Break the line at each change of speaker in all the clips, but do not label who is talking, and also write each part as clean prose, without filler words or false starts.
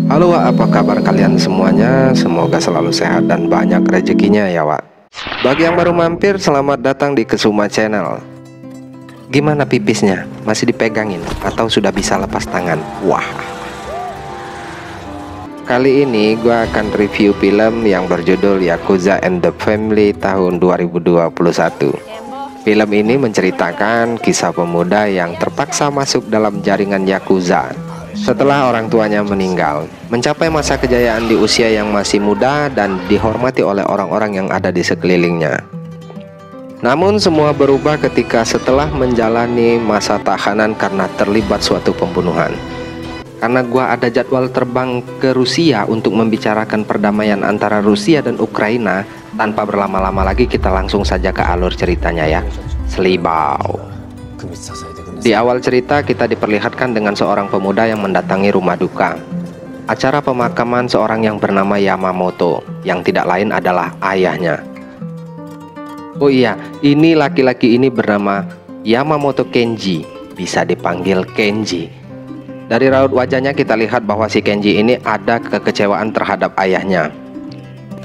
Halo Wak, apa kabar kalian semuanya? Semoga selalu sehat dan banyak rezekinya ya Wak. Bagi yang baru mampir, selamat datang di Kesuma Channel. Gimana pipisnya? Masih dipegangin atau sudah bisa lepas tangan? Wah. Kali ini gue akan review film yang berjudul Yakuza and the Family tahun 2021. Film ini menceritakan kisah pemuda yang terpaksa masuk dalam jaringan Yakuza setelah orang tuanya meninggal, mencapai masa kejayaan di usia yang masih muda dan dihormati oleh orang-orang yang ada di sekelilingnya. Namun semua berubah ketika setelah menjalani masa tahanan karena terlibat suatu pembunuhan. Karena gua ada jadwal terbang ke Rusia untuk membicarakan perdamaian antara Rusia dan Ukraina, tanpa berlama-lama lagi kita langsung saja ke alur ceritanya ya. Selibau. Di awal cerita kita diperlihatkan dengan seorang pemuda yang mendatangi rumah duka. Acara pemakaman seorang yang bernama Yamamoto, yang tidak lain adalah ayahnya. Oh iya, ini laki-laki ini bernama Yamamoto Kenji, bisa dipanggil Kenji. Dari raut wajahnya kita lihat bahwa si Kenji ini ada kekecewaan terhadap ayahnya.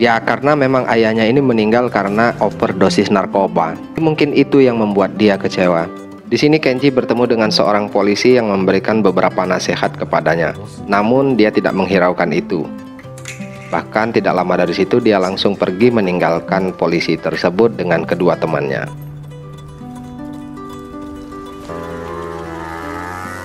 Ya karena memang ayahnya ini meninggal karena overdosis narkoba. Mungkin itu yang membuat dia kecewa. Di sini Kenji bertemu dengan seorang polisi yang memberikan beberapa nasihat kepadanya. Namun dia tidak menghiraukan itu. Bahkan tidak lama dari situ dia langsung pergi meninggalkan polisi tersebut dengan kedua temannya.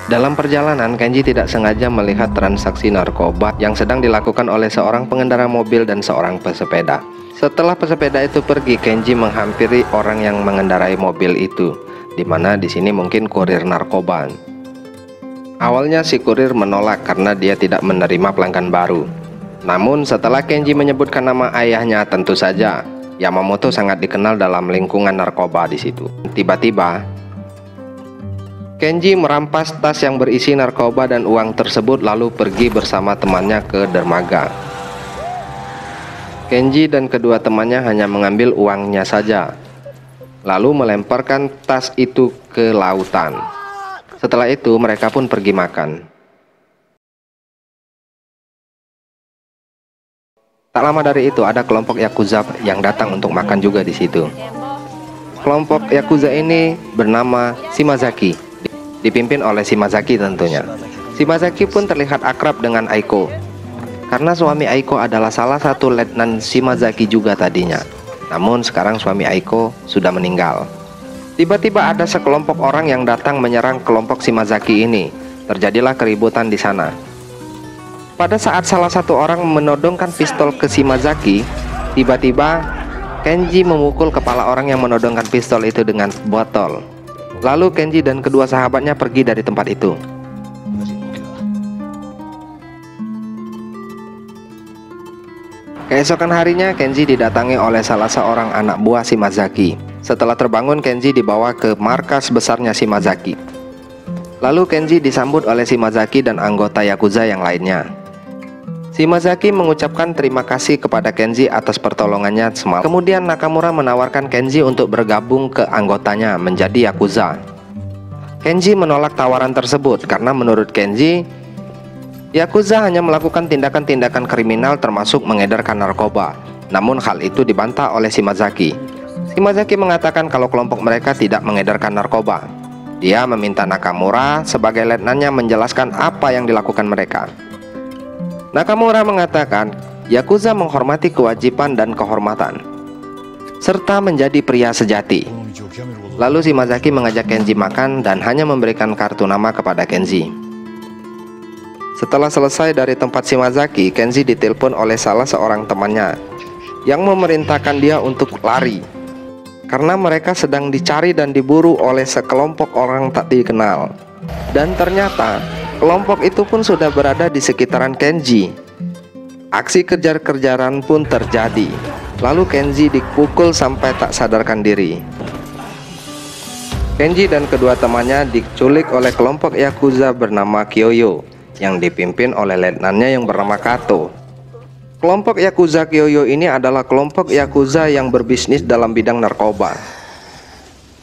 Dalam perjalanan, Kenji tidak sengaja melihat transaksi narkoba yang sedang dilakukan oleh seorang pengendara mobil dan seorang pesepeda. Setelah pesepeda itu pergi, Kenji menghampiri orang yang mengendarai mobil itu, di mana di sini mungkin kurir narkoba. Awalnya si kurir menolak karena dia tidak menerima pelanggan baru. Namun setelah Kenji menyebutkan nama ayahnya, tentu saja Yamamoto sangat dikenal dalam lingkungan narkoba di situ. Tiba-tiba Kenji merampas tas yang berisi narkoba dan uang tersebut lalu pergi bersama temannya ke dermaga. Kenji dan kedua temannya hanya mengambil uangnya saja, lalu melemparkan tas itu ke lautan. Setelah itu mereka pun pergi makan. Tak lama dari itu ada kelompok Yakuza yang datang untuk makan juga di situ. Kelompok Yakuza ini bernama Shimazaki, dipimpin oleh Shimazaki tentunya. Shimazaki pun terlihat akrab dengan Aiko, karena suami Aiko adalah salah satu letnan Shimazaki juga tadinya. Namun sekarang suami Aiko sudah meninggal. Tiba-tiba ada sekelompok orang yang datang menyerang kelompok Shimazaki ini. Terjadilah keributan di sana. Pada saat salah satu orang menodongkan pistol ke Shimazaki, tiba-tiba Kenji memukul kepala orang yang menodongkan pistol itu dengan botol. Lalu Kenji dan kedua sahabatnya pergi dari tempat itu. Keesokan harinya Kenji didatangi oleh salah seorang anak buah Shimazaki. Setelah terbangun, Kenji dibawa ke markas besarnya Shimazaki. Lalu Kenji disambut oleh Shimazaki dan anggota Yakuza yang lainnya. Shimazaki mengucapkan terima kasih kepada Kenji atas pertolongannya semalam. Kemudian Nakamura menawarkan Kenji untuk bergabung ke anggotanya menjadi Yakuza. Kenji menolak tawaran tersebut karena menurut Kenji, Yakuza hanya melakukan tindakan-tindakan kriminal termasuk mengedarkan narkoba. Namun hal itu dibantah oleh Shimazaki. Shimazaki mengatakan kalau kelompok mereka tidak mengedarkan narkoba. Dia meminta Nakamura sebagai letnannya menjelaskan apa yang dilakukan mereka. Nakamura mengatakan Yakuza menghormati kewajiban dan kehormatan, serta menjadi pria sejati. Lalu Shimazaki mengajak Kenji makan dan hanya memberikan kartu nama kepada Kenji. Setelah selesai dari tempat Shimazaki, Kenji ditelepon oleh salah seorang temannya yang memerintahkan dia untuk lari, karena mereka sedang dicari dan diburu oleh sekelompok orang tak dikenal. Dan ternyata kelompok itu pun sudah berada di sekitaran Kenji. Aksi kejar-kejaran pun terjadi. Lalu Kenji dipukul sampai tak sadarkan diri. Kenji dan kedua temannya diculik oleh kelompok Yakuza bernama Kyoyo, yang dipimpin oleh letnannya yang bernama Kato. Kelompok Yakuza Kyoyo ini adalah kelompok Yakuza yang berbisnis dalam bidang narkoba.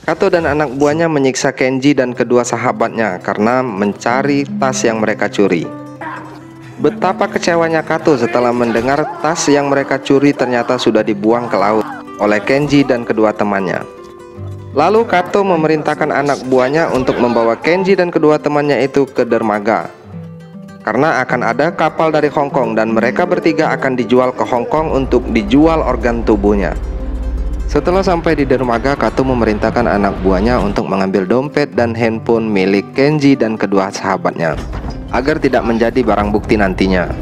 Kato dan anak buahnya menyiksa Kenji dan kedua sahabatnya karena mencari tas yang mereka curi. Betapa kecewanya Kato setelah mendengar tas yang mereka curi ternyata sudah dibuang ke laut oleh Kenji dan kedua temannya. Lalu Kato memerintahkan anak buahnya untuk membawa Kenji dan kedua temannya itu ke dermaga, karena akan ada kapal dari Hong Kong dan mereka bertiga akan dijual ke Hong Kong untuk dijual organ tubuhnya. Setelah sampai di dermaga, Kato memerintahkan anak buahnya untuk mengambil dompet dan handphone milik Kenji dan kedua sahabatnya, agar tidak menjadi barang bukti nantinya.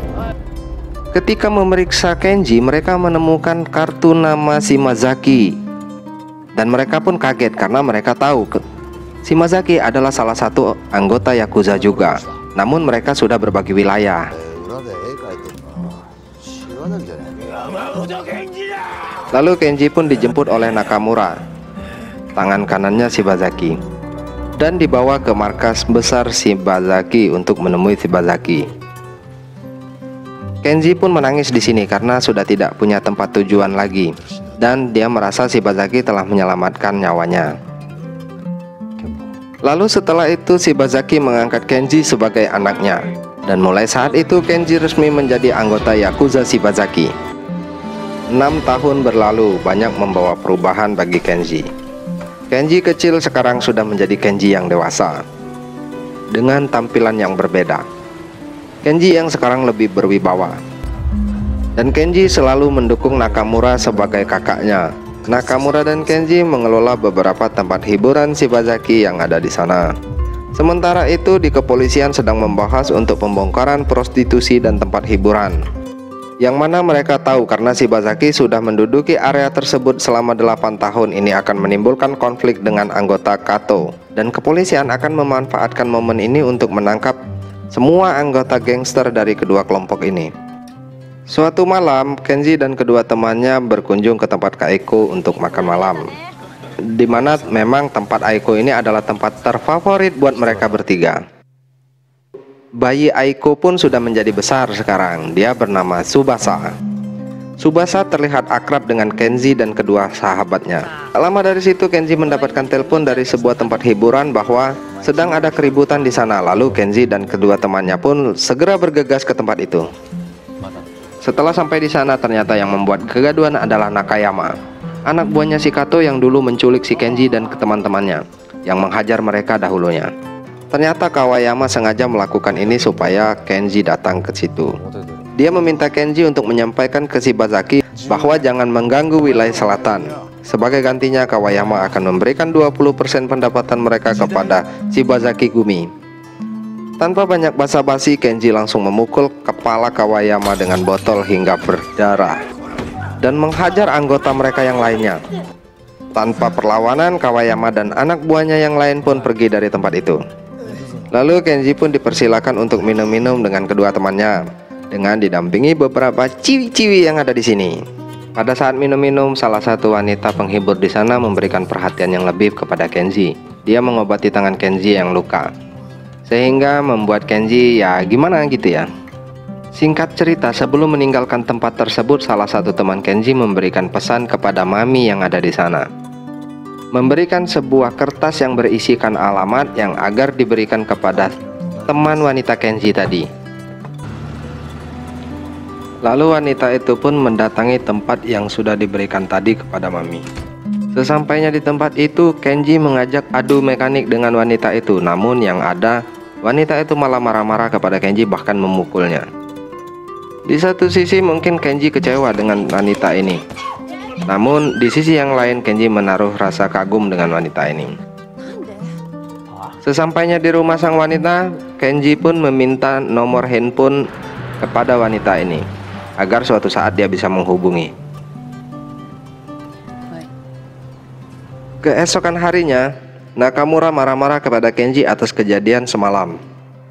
Ketika memeriksa Kenji, mereka menemukan kartu nama Shimazaki, dan mereka pun kaget karena mereka tahu Shimazaki adalah salah satu anggota Yakuza juga. Namun mereka sudah berbagi wilayah. Lalu Kenji pun dijemput oleh Nakamura, tangan kanannya Shibazaki, dan dibawa ke markas besar Shibazaki untuk menemui Shibazaki. Kenji pun menangis di sini karena sudah tidak punya tempat tujuan lagi, dan dia merasa Shibazaki telah menyelamatkan nyawanya. Lalu setelah itu Shibazaki mengangkat Kenji sebagai anaknya, dan mulai saat itu Kenji resmi menjadi anggota Yakuza Shibazaki. 6 tahun berlalu, banyak membawa perubahan bagi Kenji. Kenji kecil sekarang sudah menjadi Kenji yang dewasa, dengan tampilan yang berbeda. Kenji yang sekarang lebih berwibawa. Dan Kenji selalu mendukung Nakamura sebagai kakaknya. Nakamura dan Kenji mengelola beberapa tempat hiburan Shibazaki yang ada di sana. Sementara itu di kepolisian sedang membahas untuk pembongkaran prostitusi dan tempat hiburan, yang mana mereka tahu karena Shibazaki sudah menduduki area tersebut selama 8 tahun ini akan menimbulkan konflik dengan anggota Kato, dan kepolisian akan memanfaatkan momen ini untuk menangkap semua anggota gangster dari kedua kelompok ini. Suatu malam, Kenji dan kedua temannya berkunjung ke tempat Kaiko untuk makan malam, di mana memang tempat Aiko ini adalah tempat terfavorit buat mereka bertiga. Bayi Aiko pun sudah menjadi besar sekarang. Dia bernama Tsubasa. Tsubasa terlihat akrab dengan Kenji dan kedua sahabatnya. Tak lama dari situ Kenji mendapatkan telepon dari sebuah tempat hiburan bahwa sedang ada keributan di sana. Lalu Kenji dan kedua temannya pun segera bergegas ke tempat itu. Setelah sampai di sana, ternyata yang membuat kegaduhan adalah Nakayama, anak buahnya si Kato yang dulu menculik si Kenji dan teman-temannya, yang menghajar mereka dahulunya. Ternyata Kawayama sengaja melakukan ini supaya Kenji datang ke situ. Dia meminta Kenji untuk menyampaikan ke Shibazaki bahwa jangan mengganggu wilayah selatan. Sebagai gantinya, Kawayama akan memberikan 20% pendapatan mereka kepada Shibazaki Gumi. Tanpa banyak basa-basi, Kenji langsung memukul kepala Kawayama dengan botol hingga berdarah dan menghajar anggota mereka yang lainnya. Tanpa perlawanan, Kawayama dan anak buahnya yang lain pun pergi dari tempat itu. Lalu Kenji pun dipersilakan untuk minum-minum dengan kedua temannya, dengan didampingi beberapa ciwi-ciwi yang ada di sini. Pada saat minum-minum, salah satu wanita penghibur di sana memberikan perhatian yang lebih kepada Kenji. Dia mengobati tangan Kenji yang luka, sehingga membuat Kenji ya gimana gitu ya. Singkat cerita, sebelum meninggalkan tempat tersebut, salah satu teman Kenji memberikan pesan kepada Mami yang ada di sana, memberikan sebuah kertas yang berisikan alamat yang agar diberikan kepada teman wanita Kenji tadi. Lalu wanita itu pun mendatangi tempat yang sudah diberikan tadi kepada Mami. Sesampainya di tempat itu, Kenji mengajak adu mekanik dengan wanita itu. Namun yang ada, wanita itu malah marah-marah kepada Kenji, bahkan memukulnya. Di satu sisi mungkin Kenji kecewa dengan wanita ini, namun di sisi yang lain Kenji menaruh rasa kagum dengan wanita ini. Sesampainya di rumah sang wanita, Kenji pun meminta nomor handphone kepada wanita ini agar suatu saat dia bisa menghubungi. Keesokan harinya, Nakamura marah-marah kepada Kenji atas kejadian semalam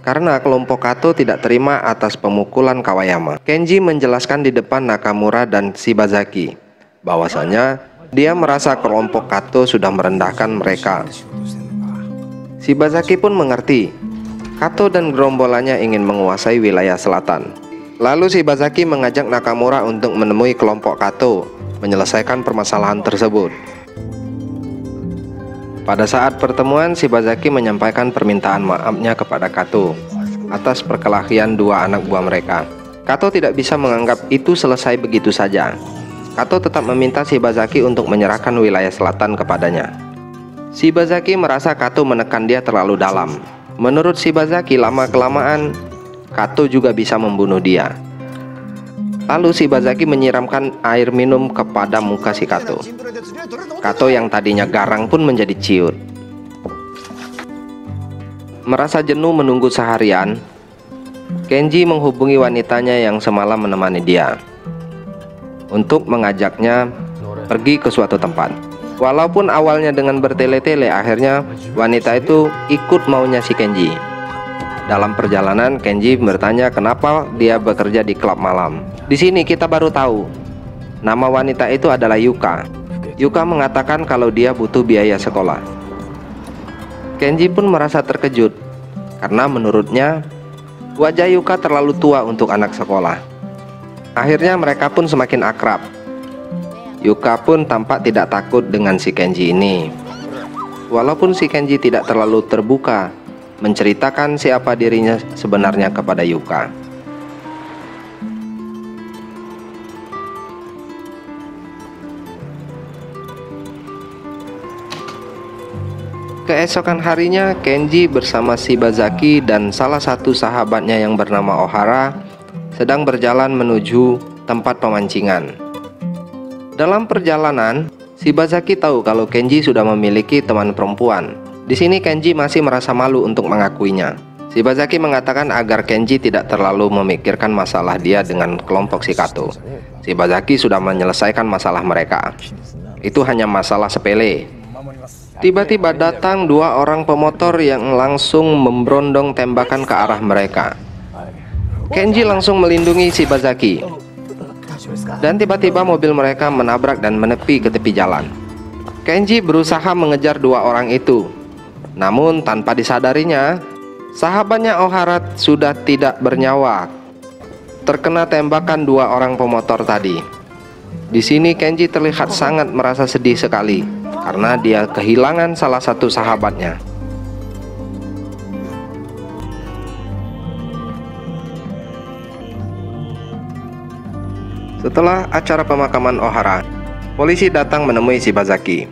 karena kelompok Kato tidak terima atas pemukulan Kawayama. Kenji menjelaskan di depan Nakamura dan Shibazaki bahwasanya dia merasa kelompok Kato sudah merendahkan mereka. Shibazaki pun mengerti Kato dan gerombolannya ingin menguasai wilayah selatan. Lalu Shibazaki mengajak Nakamura untuk menemui kelompok Kato, menyelesaikan permasalahan tersebut. Pada saat pertemuan, Shibazaki menyampaikan permintaan maafnya kepada Kato atas perkelahian dua anak buah mereka. Kato tidak bisa menganggap itu selesai begitu saja. Kato tetap meminta Shibazaki untuk menyerahkan wilayah selatan kepadanya. Shibazaki merasa Kato menekan dia terlalu dalam. Menurut Shibazaki, lama-kelamaan Kato juga bisa membunuh dia. Lalu Shibazaki menyiramkan air minum kepada muka si Kato. Kato yang tadinya garang pun menjadi ciut. Merasa jenuh menunggu seharian, Kenji menghubungi wanitanya yang semalam menemani dia untuk mengajaknya pergi ke suatu tempat. Walaupun awalnya dengan bertele-tele, akhirnya wanita itu ikut maunya si Kenji. Dalam perjalanan, Kenji bertanya kenapa dia bekerja di klub malam. Di sini kita baru tahu nama wanita itu adalah Yuka. Yuka mengatakan kalau dia butuh biaya sekolah. Kenji pun merasa terkejut karena menurutnya wajah Yuka terlalu tua untuk anak sekolah. Akhirnya mereka pun semakin akrab. Yuka pun tampak tidak takut dengan si Kenji ini. Walaupun si Kenji tidak terlalu terbuka menceritakan siapa dirinya sebenarnya kepada Yuka. Keesokan harinya, Kenji bersama Shibazaki dan salah satu sahabatnya yang bernama Ohara sedang berjalan menuju tempat pemancingan. Dalam perjalanan, Shibazaki tahu kalau Kenji sudah memiliki teman perempuan. Di sini Kenji masih merasa malu untuk mengakuinya. Shibazaki mengatakan agar Kenji tidak terlalu memikirkan masalah dia dengan kelompok si Kato. Shibazaki sudah menyelesaikan masalah mereka. Itu hanya masalah sepele. Tiba-tiba datang dua orang pemotor yang langsung memberondong tembakan ke arah mereka. Kenji langsung melindungi Shibazaki. Dan tiba-tiba mobil mereka menabrak dan menepi ke tepi jalan. Kenji berusaha mengejar dua orang itu. Namun tanpa disadarinya, sahabatnya Ohara sudah tidak bernyawa, terkena tembakan dua orang pemotor tadi. Di sini Kenji terlihat sangat merasa sedih sekali karena dia kehilangan salah satu sahabatnya. Setelah acara pemakaman Ohara, polisi datang menemui Shibazaki.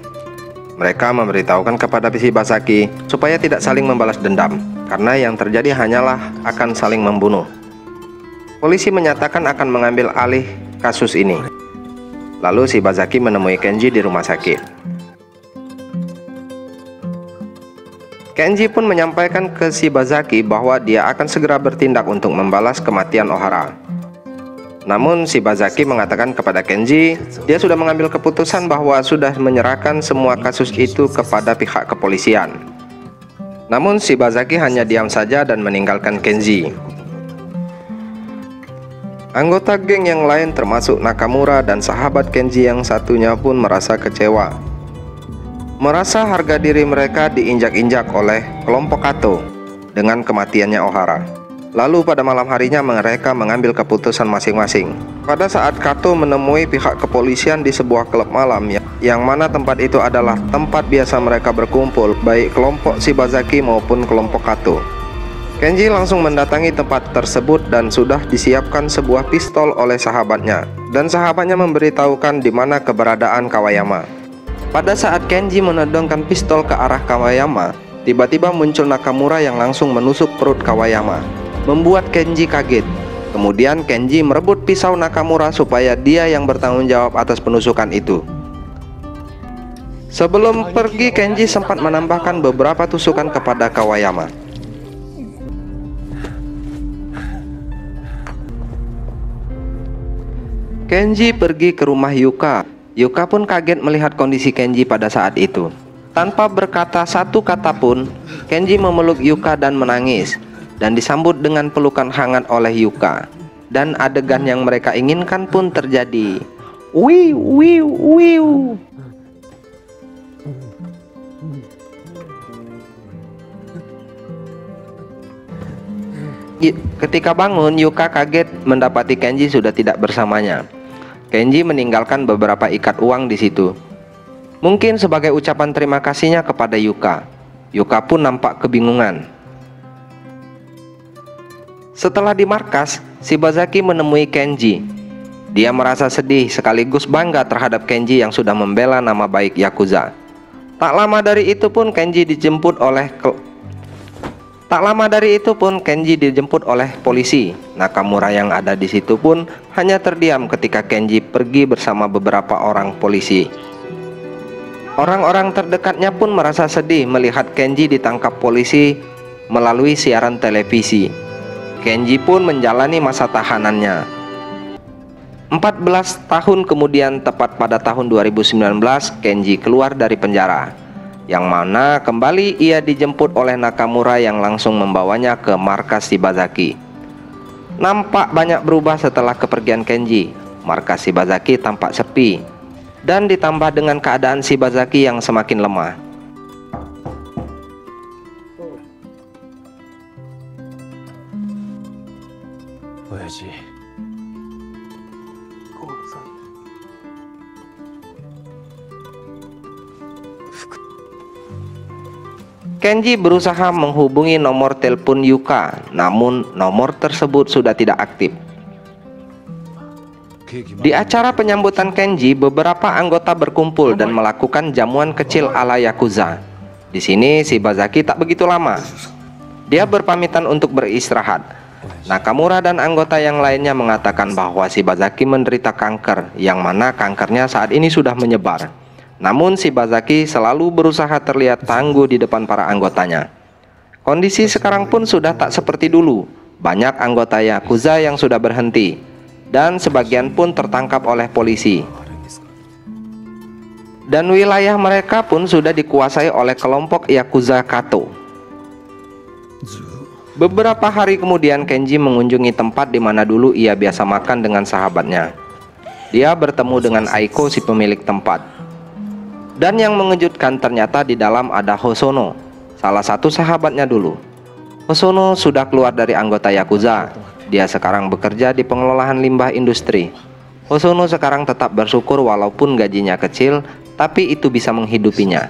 Mereka memberitahukan kepada Shibazaki supaya tidak saling membalas dendam, karena yang terjadi hanyalah akan saling membunuh. Polisi menyatakan akan mengambil alih kasus ini. Lalu Shibazaki menemui Kenji di rumah sakit. Kenji pun menyampaikan ke Shibazaki bahwa dia akan segera bertindak untuk membalas kematian Ohara. Namun Shibazaki mengatakan kepada Kenji, dia sudah mengambil keputusan bahwa sudah menyerahkan semua kasus itu kepada pihak kepolisian. Namun Shibazaki hanya diam saja dan meninggalkan Kenji. Anggota geng yang lain termasuk Nakamura dan sahabat Kenji yang satunya pun merasa kecewa. Merasa harga diri mereka diinjak-injak oleh kelompok Kato dengan kematiannya Ohara. Lalu pada malam harinya mereka mengambil keputusan masing-masing. Pada saat Kato menemui pihak kepolisian di sebuah klub malam yang mana tempat itu adalah tempat biasa mereka berkumpul, baik kelompok Shibazaki maupun kelompok Kato. Kenji langsung mendatangi tempat tersebut dan sudah disiapkan sebuah pistol oleh sahabatnya, dan sahabatnya memberitahukan di mana keberadaan Kawayama. Pada saat Kenji menodongkan pistol ke arah Kawayama, tiba-tiba muncul Nakamura yang langsung menusuk perut Kawayama, membuat Kenji kaget. Kemudian Kenji merebut pisau Nakamura supaya dia yang bertanggung jawab atas penusukan itu. Sebelum pergi, Kenji sempat menambahkan beberapa tusukan kepada Kawayama. Kenji pergi ke rumah Yuka. Yuka pun kaget melihat kondisi Kenji pada saat itu. Tanpa berkata satu kata pun, Kenji memeluk Yuka dan menangis, dan disambut dengan pelukan hangat oleh Yuka. Dan adegan yang mereka inginkan pun terjadi. Wiu, wiu, wiu. Ketika bangun, Yuka kaget mendapati Kenji sudah tidak bersamanya. Kenji meninggalkan beberapa ikat uang di situ. Mungkin sebagai ucapan terima kasihnya kepada Yuka. Yuka pun nampak kebingungan. Setelah di markas, Shibazaki menemui Kenji. Dia merasa sedih sekaligus bangga terhadap Kenji yang sudah membela nama baik Yakuza. Tak lama dari itu pun Kenji dijemput oleh polisi. Nakamura yang ada di situ pun hanya terdiam ketika Kenji pergi bersama beberapa orang polisi. Orang-orang terdekatnya pun merasa sedih melihat Kenji ditangkap polisi melalui siaran televisi. Kenji pun menjalani masa tahanannya. 14 tahun kemudian, tepat pada tahun 2019, Kenji keluar dari penjara, yang mana kembali ia dijemput oleh Nakamura yang langsung membawanya ke markas Shibazaki. Nampak banyak berubah setelah kepergian Kenji. Markas Shibazaki tampak sepi, dan ditambah dengan keadaan Shibazaki yang semakin lemah. Kenji berusaha menghubungi nomor telepon Yuka, namun nomor tersebut sudah tidak aktif. Di acara penyambutan Kenji, beberapa anggota berkumpul dan melakukan jamuan kecil ala Yakuza. Di sini Shibazaki tak begitu lama. Dia berpamitan untuk beristirahat. Nakamura dan anggota yang lainnya mengatakan bahwa Shibazaki menderita kanker, yang mana kankernya saat ini sudah menyebar. Namun Shibazaki selalu berusaha terlihat tangguh di depan para anggotanya. Kondisi sekarang pun sudah tak seperti dulu. Banyak anggota Yakuza yang sudah berhenti, dan sebagian pun tertangkap oleh polisi. Dan wilayah mereka pun sudah dikuasai oleh kelompok Yakuza Kato. Beberapa hari kemudian Kenji mengunjungi tempat di mana dulu ia biasa makan dengan sahabatnya. Dia bertemu dengan Aiko, si pemilik tempat. Dan yang mengejutkan, ternyata di dalam ada Hosono, salah satu sahabatnya dulu. Hosono sudah keluar dari anggota Yakuza. Dia sekarang bekerja di pengelolaan limbah industri. Hosono sekarang tetap bersyukur walaupun gajinya kecil, tapi itu bisa menghidupinya.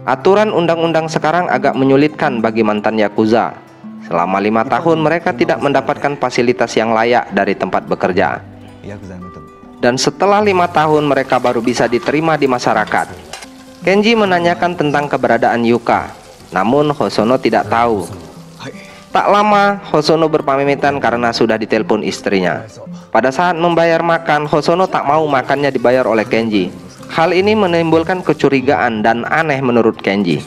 Aturan undang-undang sekarang agak menyulitkan bagi mantan Yakuza. Selama 5 tahun mereka tidak mendapatkan fasilitas yang layak dari tempat bekerja. Dan setelah 5 tahun mereka baru bisa diterima di masyarakat. Kenji menanyakan tentang keberadaan Yuka, namun Hosono tidak tahu. Tak lama Hosono berpamitan karena sudah ditelepon istrinya. Pada saat membayar makan, Hosono tak mau makannya dibayar oleh Kenji. Hal ini menimbulkan kecurigaan dan aneh menurut Kenji.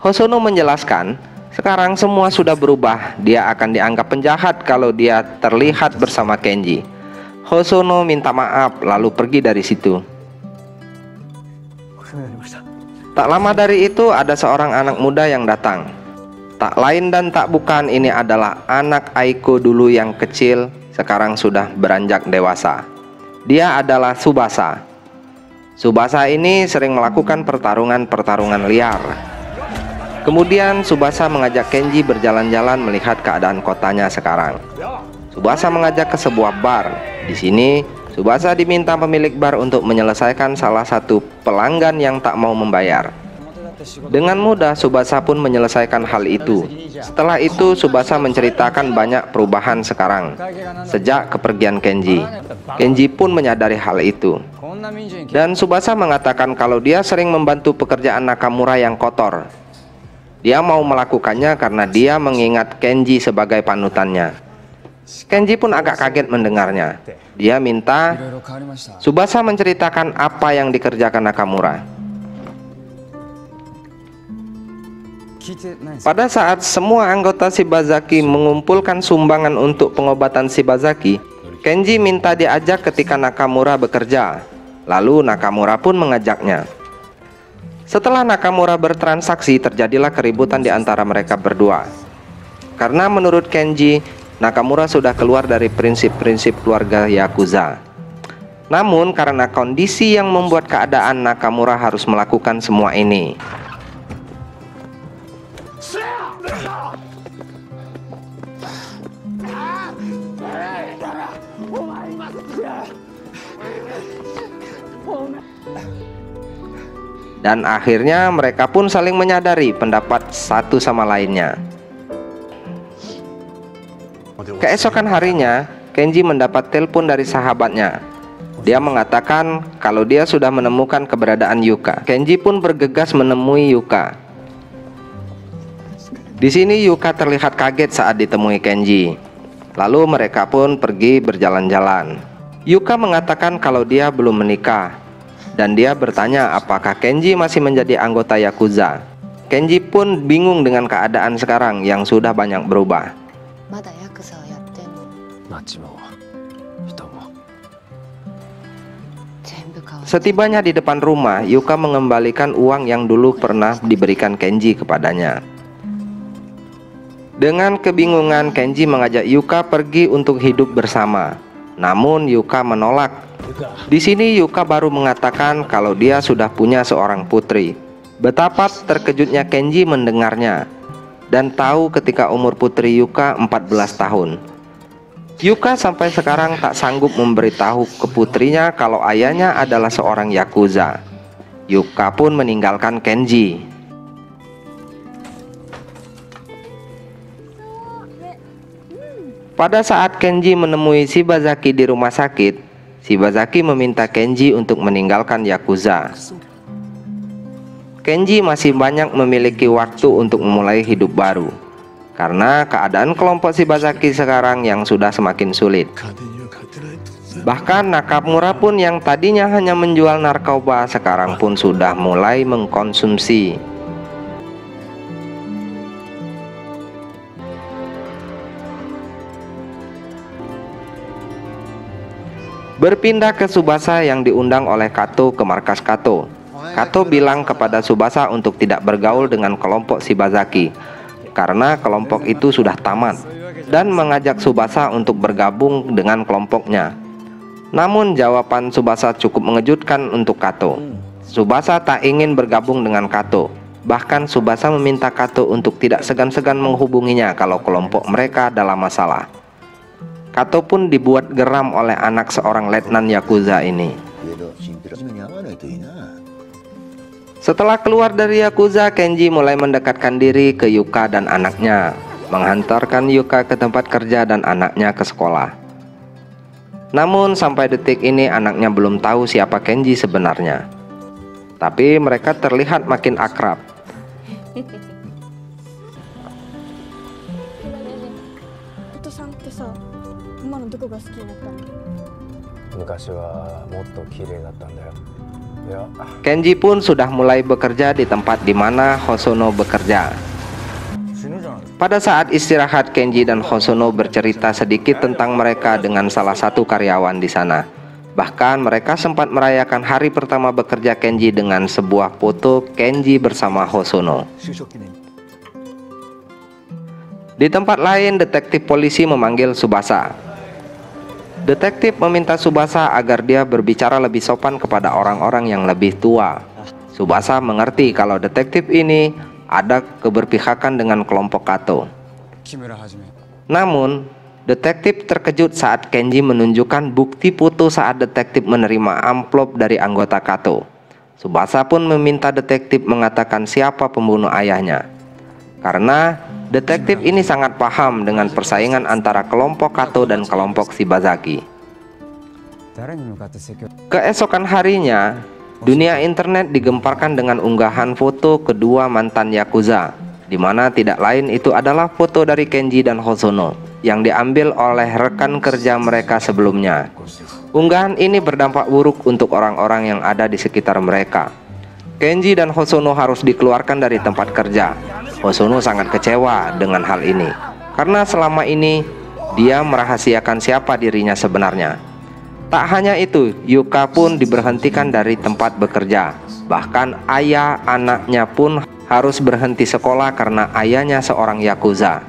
Hosono menjelaskan, sekarang semua sudah berubah. Dia akan dianggap penjahat kalau dia terlihat bersama Kenji. Hosono minta maaf lalu pergi dari situ. Tak lama dari itu ada seorang anak muda yang datang. Tak lain dan tak bukan, ini adalah anak Aiko dulu yang kecil, sekarang sudah beranjak dewasa. Dia adalah Tsubasa. Tsubasa ini sering melakukan pertarungan liar. Kemudian Tsubasa mengajak Kenji berjalan-jalan melihat keadaan kotanya sekarang. Tsubasa mengajak ke sebuah bar. Di sini Tsubasa diminta pemilik bar untuk menyelesaikan salah satu pelanggan yang tak mau membayar. Dengan mudah Tsubasa pun menyelesaikan hal itu. Setelah itu Tsubasa menceritakan banyak perubahan sekarang sejak kepergian Kenji. Kenji pun menyadari hal itu. Dan Tsubasa mengatakan kalau dia sering membantu pekerjaan Nakamura yang kotor. Dia mau melakukannya karena dia mengingat Kenji sebagai panutannya. Kenji pun agak kaget mendengarnya. Dia minta Tsubasa menceritakan apa yang dikerjakan Nakamura. Pada saat semua anggota Shibazaki mengumpulkan sumbangan untuk pengobatan Shibazaki, Kenji minta diajak ketika Nakamura bekerja. Lalu Nakamura pun mengajaknya. Setelah Nakamura bertransaksi, terjadilah keributan di antara mereka berdua. Karena menurut Kenji, Nakamura sudah keluar dari prinsip-prinsip keluarga Yakuza. Namun karena kondisi yang membuat keadaan, Nakamura harus melakukan semua ini. Dan akhirnya mereka pun saling menyadari pendapat satu sama lainnya. Keesokan harinya, Kenji mendapat telepon dari sahabatnya. Dia mengatakan kalau dia sudah menemukan keberadaan Yuka. Kenji pun bergegas menemui Yuka. Di sini Yuka terlihat kaget saat ditemui Kenji. Lalu mereka pun pergi berjalan-jalan. Yuka mengatakan kalau dia belum menikah, dan dia bertanya apakah Kenji masih menjadi anggota Yakuza. Kenji pun bingung dengan keadaan sekarang yang sudah banyak berubah. Setibanya di depan rumah, Yuka mengembalikan uang yang dulu pernah diberikan Kenji kepadanya. Dengan kebingungan, Kenji mengajak Yuka pergi untuk hidup bersama. Namun Yuka menolak. Di sini Yuka baru mengatakan kalau dia sudah punya seorang putri. Betapa terkejutnya Kenji mendengarnya dan tahu ketika umur putri Yuka 14 tahun. Yuka sampai sekarang tak sanggup memberitahu ke putrinya kalau ayahnya adalah seorang Yakuza. Yuka pun meninggalkan Kenji. Pada saat Kenji menemui Shibazaki di rumah sakit, Shibazaki meminta Kenji untuk meninggalkan Yakuza. Kenji masih banyak memiliki waktu untuk memulai hidup baru, karena keadaan kelompok Shibazaki sekarang yang sudah semakin sulit. Bahkan Nakamura pun yang tadinya hanya menjual narkoba sekarang pun sudah mulai mengkonsumsi. Berpindah ke Tsubasa yang diundang oleh Kato ke markas Kato. Kato bilang kepada Tsubasa untuk tidak bergaul dengan kelompok Shibazaki karena kelompok itu sudah tamat, dan mengajak Tsubasa untuk bergabung dengan kelompoknya. Namun jawaban Tsubasa cukup mengejutkan untuk Kato. Tsubasa tak ingin bergabung dengan Kato. Bahkan Tsubasa meminta Kato untuk tidak segan-segan menghubunginya kalau kelompok mereka dalam masalah. Kato pun dibuat geram oleh anak seorang letnan Yakuza ini. Setelah keluar dari Yakuza, Kenji mulai mendekatkan diri ke Yuka dan anaknya, menghantarkan Yuka ke tempat kerja dan anaknya ke sekolah. Namun sampai detik ini anaknya belum tahu siapa Kenji sebenarnya. Tapi mereka terlihat makin akrab. Kenji pun sudah mulai bekerja di tempat di mana Hosono bekerja. Pada saat istirahat, Kenji dan Hosono bercerita sedikit tentang mereka dengan salah satu karyawan di sana. Bahkan mereka sempat merayakan hari pertama bekerja Kenji dengan sebuah foto Kenji bersama Hosono. Di tempat lain, detektif polisi memanggil Tsubasa. Detektif meminta Tsubasa agar dia berbicara lebih sopan kepada orang-orang yang lebih tua. Tsubasa mengerti kalau detektif ini ada keberpihakan dengan kelompok Kato. Namun, detektif terkejut saat Kenji menunjukkan bukti foto saat detektif menerima amplop dari anggota Kato. Tsubasa pun meminta detektif mengatakan siapa pembunuh ayahnya, karena detektif ini sangat paham dengan persaingan antara kelompok Kato dan kelompok Shibazaki. Keesokan harinya, dunia internet digemparkan dengan unggahan foto kedua mantan Yakuza, di mana tidak lain itu adalah foto dari Kenji dan Hosono yang diambil oleh rekan kerja mereka sebelumnya. Unggahan ini berdampak buruk untuk orang-orang yang ada di sekitar mereka. Kenji dan Hosono harus dikeluarkan dari tempat kerja. Hosono sangat kecewa dengan hal ini, karena selama ini dia merahasiakan siapa dirinya sebenarnya. Tak hanya itu, Yuka pun diberhentikan dari tempat bekerja. Bahkan ayah anaknya pun harus berhenti sekolah karena ayahnya seorang Yakuza.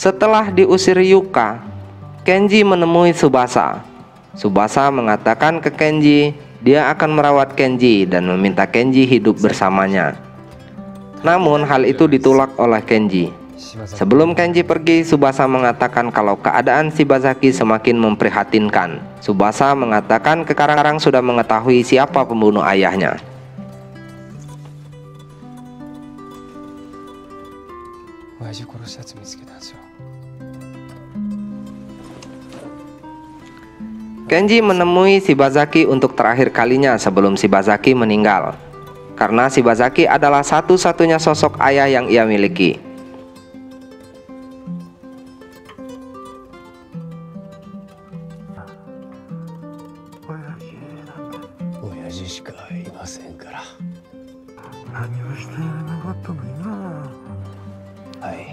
Setelah diusir Yuka, Kenji menemui Tsubasa. Tsubasa mengatakan ke Kenji dia akan merawat Kenji dan meminta Kenji hidup bersamanya. Namun hal itu ditolak oleh Kenji. Sebelum Kenji pergi, Tsubasa mengatakan kalau keadaan Shibazaki semakin memprihatinkan. Tsubasa mengatakan sekarang sudah mengetahui siapa pembunuh ayahnya. Kenji menemui Shibazaki untuk terakhir kalinya sebelum Shibazaki meninggal, karena Shibazaki adalah satu-satunya sosok ayah yang ia miliki.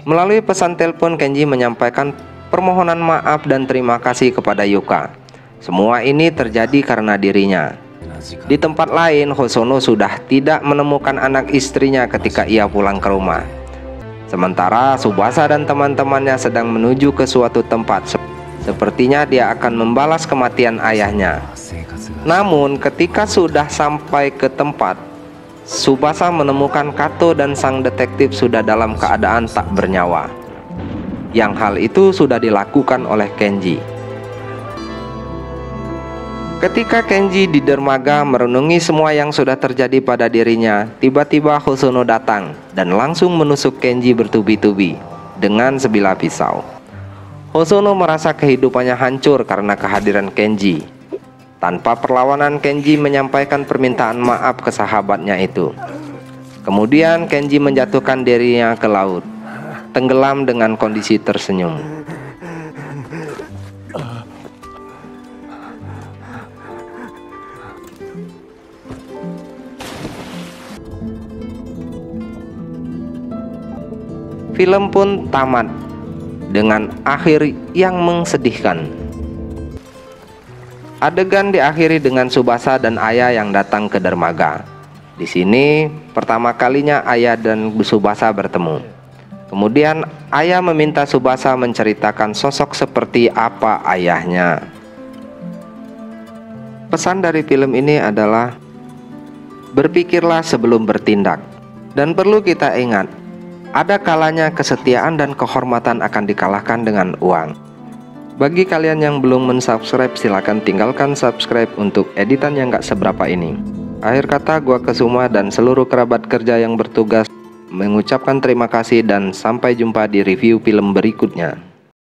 Melalui pesan telepon, Kenji menyampaikan permohonan maaf dan terima kasih kepada Yuka. Semua ini terjadi karena dirinya. Di tempat lain, Hosono sudah tidak menemukan anak istrinya ketika ia pulang ke rumah. Sementara Tsubasa dan teman-temannya sedang menuju ke suatu tempat. Sepertinya dia akan membalas kematian ayahnya. Namun ketika sudah sampai ke tempat, Tsubasa menemukan Kato dan sang detektif sudah dalam keadaan tak bernyawa. Yang hal itu sudah dilakukan oleh Kenji. Ketika Kenji di dermaga merenungi semua yang sudah terjadi pada dirinya, tiba-tiba Hosono datang dan langsung menusuk Kenji bertubi-tubi dengan sebilah pisau. Hosono merasa kehidupannya hancur karena kehadiran Kenji. Tanpa perlawanan, Kenji menyampaikan permintaan maaf ke sahabatnya itu. Kemudian Kenji menjatuhkan dirinya ke laut, tenggelam dengan kondisi tersenyum. Film pun tamat dengan akhir yang mensedihkan. Adegan diakhiri dengan Tsubasa dan Ayah yang datang ke dermaga. Di sini pertama kalinya Ayah dan Tsubasa bertemu. Kemudian Ayah meminta Tsubasa menceritakan sosok seperti apa ayahnya. Pesan dari film ini adalah berpikirlah sebelum bertindak. Dan perlu kita ingat, ada kalanya kesetiaan dan kehormatan akan dikalahkan dengan uang. Bagi kalian yang belum mensubscribe, silahkan tinggalkan subscribe untuk editan yang gak seberapa ini. Akhir kata, gua Kesuma dan seluruh kerabat kerja yang bertugas mengucapkan terima kasih dan sampai jumpa di review film berikutnya.